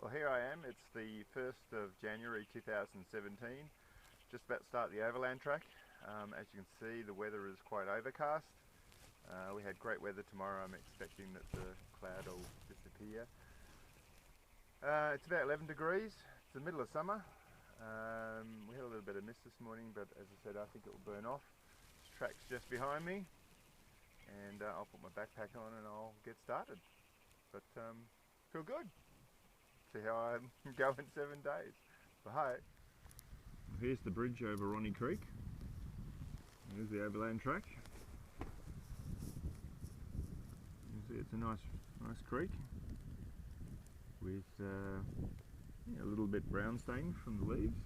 Well, here I am. It's the 1st of January 2017. Just about to start the Overland track. As you can see, the weather is quite overcast. We had great weather tomorrow. I'm expecting that the cloud will disappear. It's about 11 degrees. It's the middle of summer. We had a little bit of mist this morning, but as I said, I think it will burn off. This track's just behind me, and I'll put my backpack on and I'll get started. But feel good. See how I go in 7 days. Bye. Here's the bridge over Ronny Creek. Here's the Overland track. You can see it's a nice creek with a little bit brown stained from the leaves.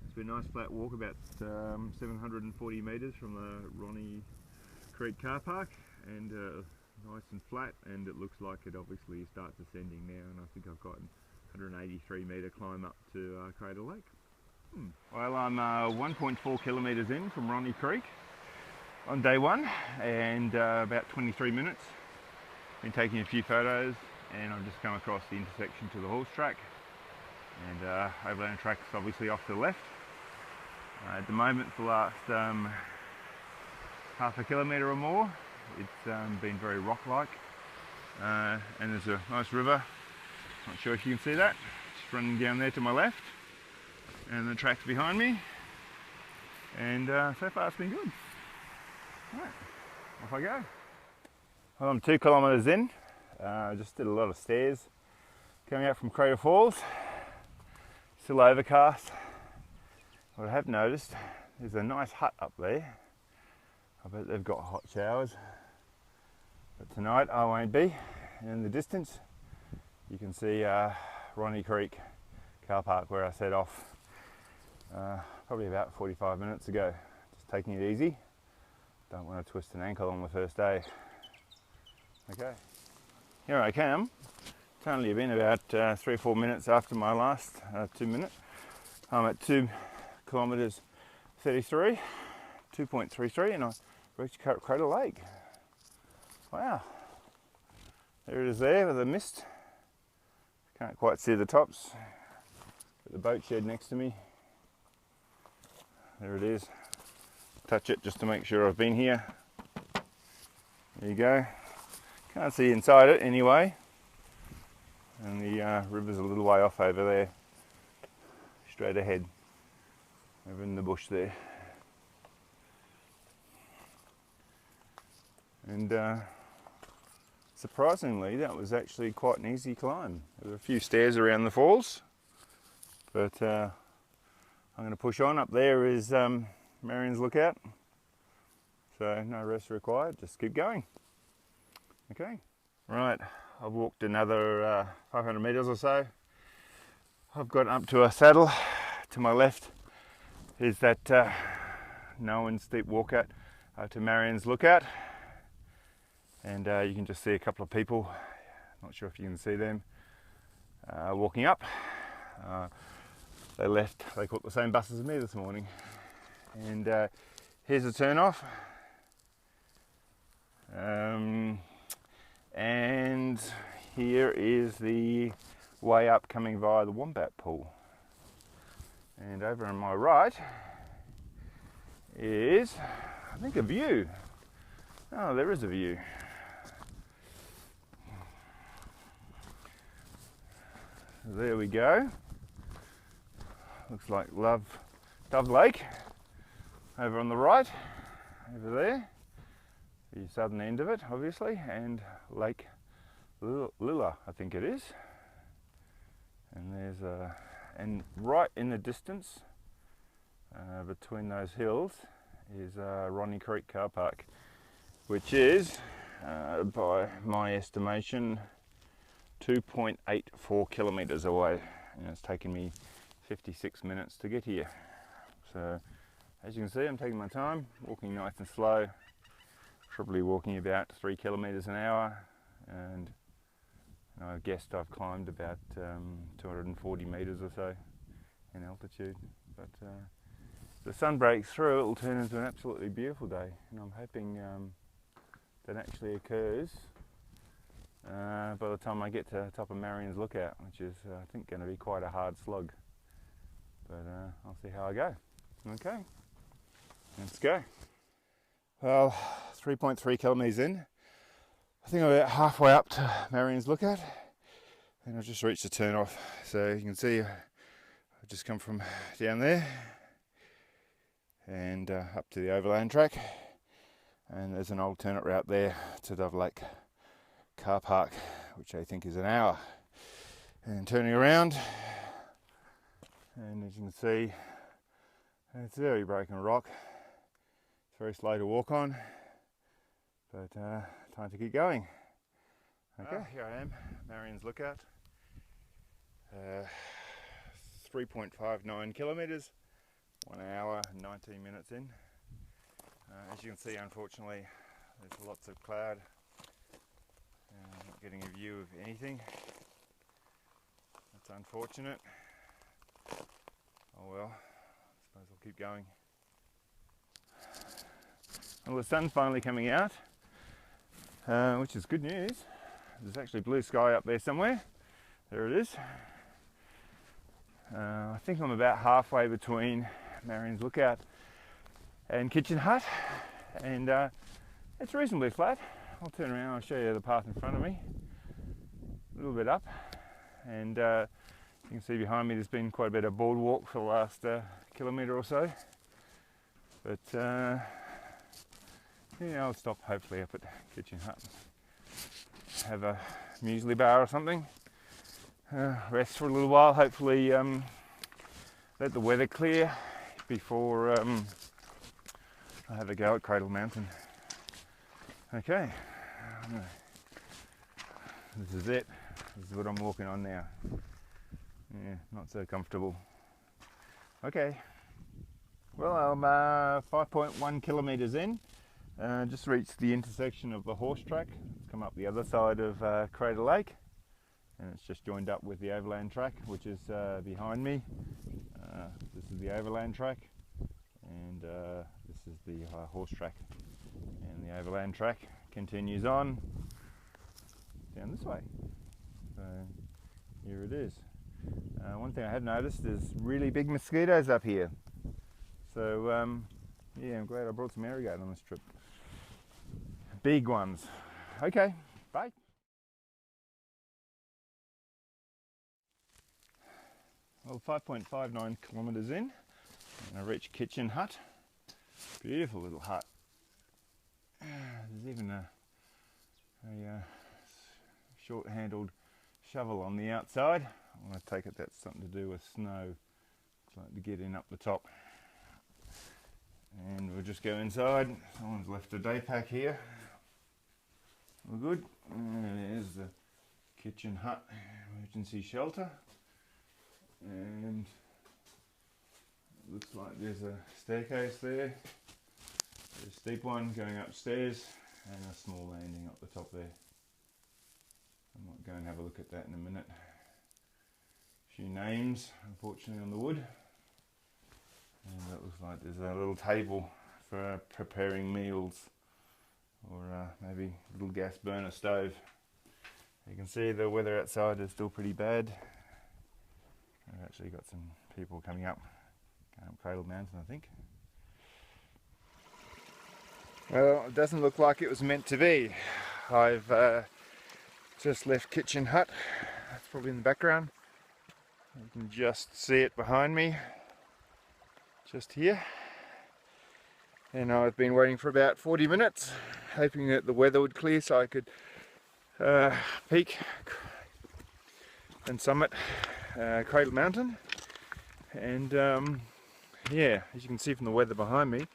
It's been a nice flat walk, about 740 metres from the Ronny Creek car park, and nice and flat, and it looks like it obviously starts ascending now, and I think I've got a 183 metre climb up to Crater Lake. Well, I'm 1.4 kilometres in from Ronny Creek on day one, and about 23 minutes. Been taking a few photos, and I've just come across the intersection to the horse track, and Overland track's obviously off to the left. At the moment, for the last half a kilometre or more, it's been very rock-like, and there's a nice river. Not sure if you can see that. It's running down there to my left, and the track's behind me, and so far it's been good. Right, off I go. Well, I'm 2 kilometres in. I just did a lot of stairs coming out from Crater Falls. Still overcast. What I have noticed, there's a nice hut up there. I bet they've got hot showers. But tonight I won't be. And in the distance you can see Ronny Creek car park where I set off probably about 45 minutes ago. Just taking it easy. Don't want to twist an ankle on the first day. Okay, here I come. It's only been about 3 or 4 minutes after my last 2 minute. I'm at 2 kilometres 33, 2.33, and I reached Crater Lake. Wow, there it is there with the mist. Can't quite see the tops. Got the boat shed next to me. There it is. Touch it just to make sure I've been here. There you go. Can't see inside it anyway. And the river's a little way off over there. Straight ahead. Over in the bush there. And surprisingly, that was actually quite an easy climb. There were a few stairs around the falls, but I'm going to push on. Up there is Marion's Lookout, so no rest required, just keep going. Okay, right, I've walked another 500 metres or so. I've got up to a saddle. To my left is that known steep walkout to Marion's Lookout. And you can just see a couple of people, not sure if you can see them, walking up. They caught the same bus as me this morning. And here's a turn off. And here is the way up coming via the Wombat Pool. And over on my right is, I think, a view. Oh, there is a view. There we go. Looks like Dove Lake over on the right, over there. The southern end of it, obviously, and Lake Lilla, I think it is. And there's and right in the distance, between those hills, is Ronny Creek car park, which is, by my estimation, 2.84 kilometres away, and it's taken me 56 minutes to get here. So as you can see, I'm taking my time, walking nice and slow, probably walking about 3 kilometres an hour, and I've guessed I've climbed about 240 metres or so in altitude. But if the sun breaks through, it will turn into an absolutely beautiful day, and I'm hoping that actually occurs by the time I get to the top of Marion's Lookout, which is I think going to be quite a hard slog. But I'll see how I go. Okay, let's go. Well, 3.3 kilometres in. I think I'm about halfway up to Marion's Lookout, and I've just reached the turn off. So you can see I've just come from down there and up to the Overland track, and there's an alternate route there to Dove Lake car park, which I think is an hour. And turning around, and as you can see, it's very broken rock. It's very slow to walk on, but time to keep going. Okay, here I am, Marion's Lookout. 3.59 kilometres, 1 hour and 19 minutes in. As you can see, unfortunately, there's lots of cloud. Not getting a view of anything. That's unfortunate. Oh well, I suppose I'll keep going. Well, the sun's finally coming out, which is good news. There's actually blue sky up there somewhere. There it is. I think I'm about halfway between Marion's Lookout and Kitchen Hut, and it's reasonably flat. I'll turn around, I'll show you the path in front of me. A little bit up, and you can see behind me there's been quite a bit of boardwalk for the last kilometre or so. But yeah, I'll stop hopefully up at Kitchen Hut. Have a muesli bar or something. Rest for a little while, hopefully let the weather clear before I have a go at Cradle Mountain. Okay, this is it. This is what I'm walking on now. Yeah, not so comfortable. Okay, well, I'm 5.1 kilometres in. Just reached the intersection of the horse track. It's come up the other side of Crater Lake, and it's just joined up with the Overland track, which is behind me. This is the Overland track, and this is the horse track. And the Overland track continues on down this way. So here it is. One thing I have noticed is really big mosquitoes up here. So yeah, I'm glad I brought some Airigate on this trip. Big ones. Okay, bye. Well, 5.59 kilometres in, and I reached Kitchen Hut. Beautiful little hut. There's even a short-handled shovel on the outside. I want to take it that's something to do with snow. It's like to get in up the top. And we'll just go inside. Someone's left a day pack here. All good. And there's the Kitchen Hut emergency shelter. And it looks like there's a staircase there. There's a steep one going upstairs and a small landing up the top there. I might go and have a look at that in a minute. A few names, unfortunately, on the wood. And it looks like there's a little table for preparing meals, or maybe a little gas burner stove. You can see the weather outside is still pretty bad. I've actually got some people coming up Cradle Mountain, I think. Well, it doesn't look like it was meant to be. I've just left Kitchen Hut. That's probably in the background. You can just see it behind me, just here. And I've been waiting for about 40 minutes, hoping that the weather would clear so I could peak and summit Cradle Mountain. And yeah, as you can see from the weather behind me,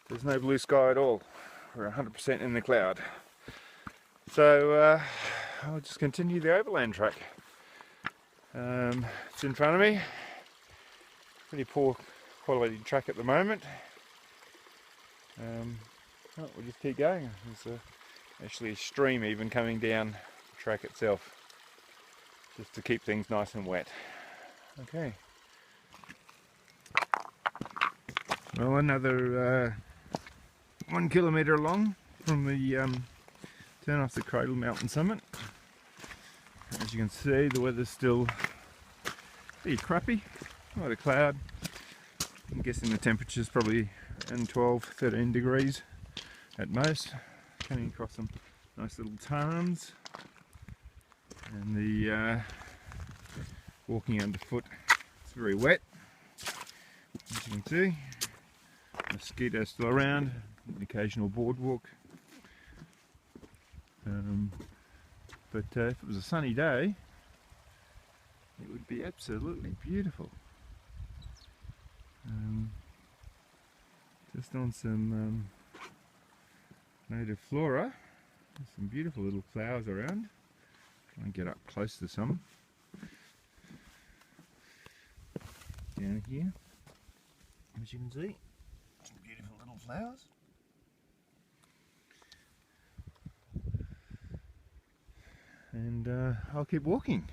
there's no blue sky at all. We're 100% in the cloud. So I'll just continue the Overland track. It's in front of me. Pretty poor quality track at the moment. Well, we'll just keep going. There's actually a stream even coming down the track itself, just to keep things nice and wet. Okay. Well, another 1 kilometre along from the turn off the Cradle Mountain summit. As you can see, the weather's still pretty crappy, a lot of cloud. I'm guessing the temperature's probably around 12-13 degrees at most. Coming across some nice little tarns, and the walking underfoot, it's very wet, as you can see. Mosquitoes still around, an occasional boardwalk. But if it was a sunny day, it would be absolutely beautiful. Just on some native flora, there's some beautiful little flowers around. Try and get up close to some. Down here, as you can see, some beautiful little flowers. And I'll keep walking.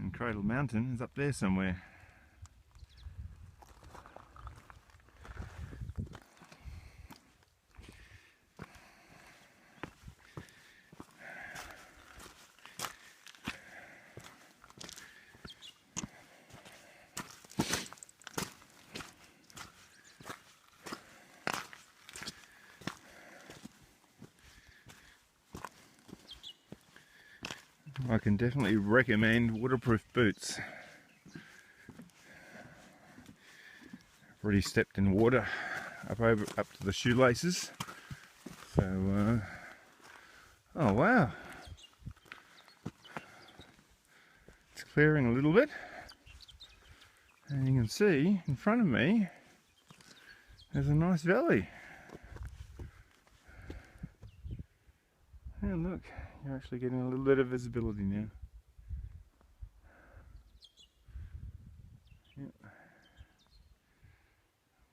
And Cradle Mountain is up there somewhere. I can definitely recommend waterproof boots. I've already stepped in water up to the shoelaces. So, oh wow, it's clearing a little bit, and you can see in front of me there's a nice valley. And look, you're actually getting a little bit of visibility now. Yep.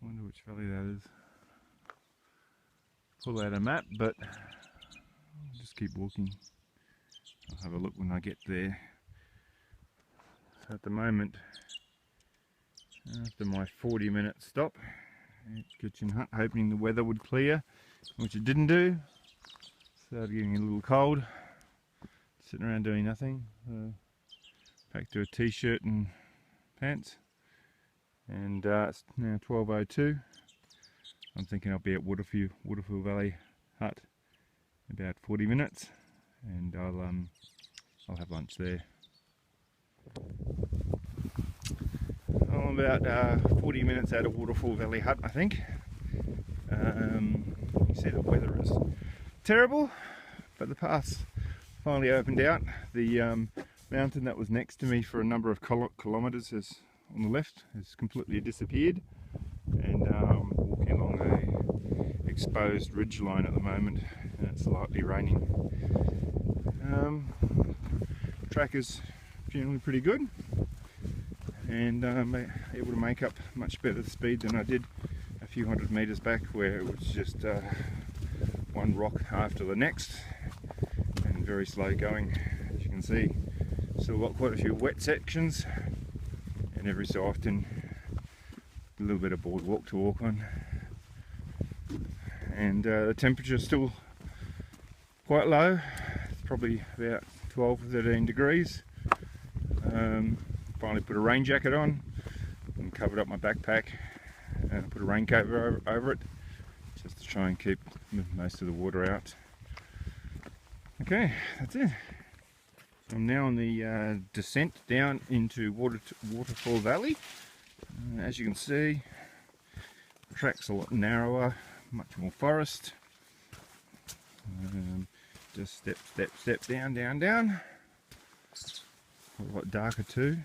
Wonder which valley that is. Pull out a map, but I'll just keep walking. I'll have a look when I get there. So at the moment, after my 40-minute stop at Kitchen Hut, hoping the weather would clear, which it didn't do. Started getting a little cold, sitting around doing nothing. Back to a t-shirt and pants, and it's now 12:02. I'm thinking I'll be at Waterfall Valley Hut in about 40 minutes, and I'll have lunch there. I'm about 40 minutes out of Waterfall Valley Hut, I think. You see the weather is terrible, but the path's finally opened out. The mountain that was next to me for a number of kilometres on the left has completely disappeared, and I'm walking along a exposed ridge line at the moment, and it's slightly raining. Track is generally pretty good, and I'm able to make up much better speed than I did a few hundred metres back, where it was just one rock after the next and very slow going. As you can see, still got quite a few wet sections, and every so often a little bit of boardwalk to walk on. And the temperature is still quite low. It's probably about 12 or 13 degrees. Finally put a rain jacket on and covered up my backpack and put a raincoat over it, just to try and keep most of the water out. Okay, that's it. So I'm now on the descent down into Waterfall Valley. As you can see, the track's a lot narrower, much more forest. Just step, step, step down, down, down. A lot darker too.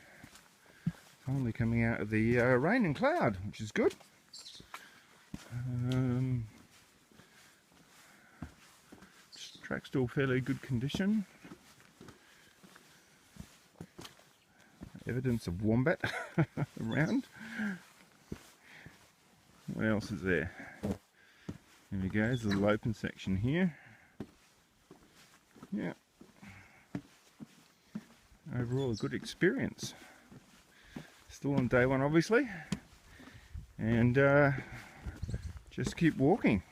Finally coming out of the rain and cloud, which is good. Track's still fairly good condition. Evidence of wombat around. What else is there? There we go, there's a little open section here. Yeah. Overall a good experience. Still on day one obviously. And just keep walking.